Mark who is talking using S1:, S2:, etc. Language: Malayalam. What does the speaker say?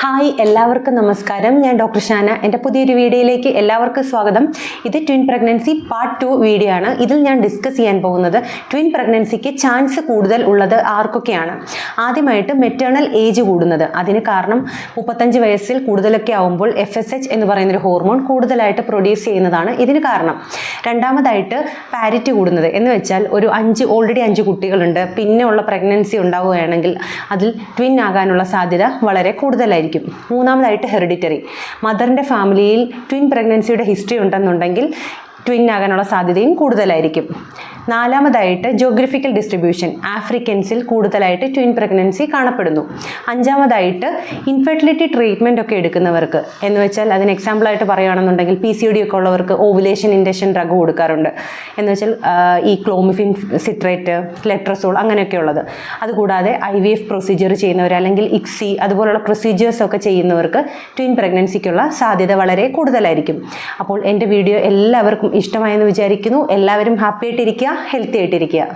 S1: ഹായ് എല്ലാവർക്കും നമസ്കാരം. ഞാൻ ഡോക്ടർ ഷാന. എൻ്റെ പുതിയൊരു വീഡിയോയിലേക്ക് എല്ലാവർക്കും സ്വാഗതം. ഇത് ട്വിൻ പ്രഗ്നൻസി പാർട്ട് 2 വീഡിയോ ആണ്. ഇതിൽ ഞാൻ ഡിസ്കസ് ചെയ്യാൻ പോകുന്നത് ട്വിൻ പ്രഗ്നൻസിക്ക് ചാൻസ് കൂടുതൽ ഉള്ളത് ആർക്കൊക്കെയാണ്. ആദ്യമായിട്ട് മെറ്റേണൽ ഏജ് കൂടുന്നത്. അതിന് കാരണം 35 വയസ്സിൽ കൂടുതലൊക്കെ ആവുമ്പോൾ FSH എന്ന് പറയുന്നൊരു ഹോർമോൺ കൂടുതലായിട്ട് പ്രൊഡ്യൂസ് ചെയ്യുന്നതാണ് ഇതിന് കാരണം. രണ്ടാമതായിട്ട് പാരിറ്റി കൂടുന്നത് എന്ന് വെച്ചാൽ ഓൾറെഡി 5 കുട്ടികളുണ്ട്, പിന്നെ ഉള്ള പ്രഗ്നൻസി ഉണ്ടാവുകയാണെങ്കിൽ അതിൽ ട്വിൻ ആകാനുള്ള സാധ്യത വളരെ കൂടുതലായിരിക്കും. മൂന്നാമതായിട്ട് ഹെറിഡിറ്ററി. മദറിൻ്റെ ഫാമിലിയിൽ ട്വിൻ പ്രഗ്നൻസിയുടെ ഹിസ്റ്ററി ഉണ്ടെന്നുണ്ടെങ്കിൽ ട്വിൻ ആകാനുള്ള സാധ്യതയും കൂടുതലായിരിക്കും. നാലാമതായിട്ട് ജോഗ്രഫിക്കൽ ഡിസ്ട്രിബ്യൂഷൻ. ആഫ്രിക്കൻസിൽ കൂടുതലായിട്ട് ട്വിൻ പ്രഗ്നൻസി കാണപ്പെടുന്നു. അഞ്ചാമതായിട്ട് ഇൻഫെർട്ടിലിറ്റി ട്രീറ്റ്മെൻ്റ് ഒക്കെ എടുക്കുന്നവർക്ക്, എന്ന് വെച്ചാൽ അതിന് എക്സാമ്പിളായിട്ട് പറയുകയാണെന്നുണ്ടെങ്കിൽ PCOD ഒക്കെ ഉള്ളവർക്ക് ഓവുലേഷൻ ഇൻഡക്ഷൻ ഡ്രഗ് കൊടുക്കാറുണ്ട്. എന്ന് വെച്ചാൽ ഈ ക്ലോമിഫിൻ സിട്രേറ്റ്, ലെട്രസോൾ അങ്ങനെയൊക്കെ ഉള്ളത്. അതുകൂടാതെ IVF പ്രൊസീജിയർ ചെയ്യുന്നവർ അല്ലെങ്കിൽ ICSI അതുപോലുള്ള പ്രൊസീജിയേഴ്സ് ഒക്കെ ചെയ്യുന്നവർക്ക് ട്വിൻ പ്രഗ്നൻസിക്കുള്ള സാധ്യത വളരെ കൂടുതലായിരിക്കും. അപ്പോൾ എൻ്റെ വീഡിയോ എല്ലാവർക്കും ഇഷ്ടമായെന്ന് വിചാരിക്കുന്നു. എല്ലാവരും ഹാപ്പി ആയിട്ടിരിക്കുക, ഹെൽത്തി ആയിട്ടിരിക്കുക.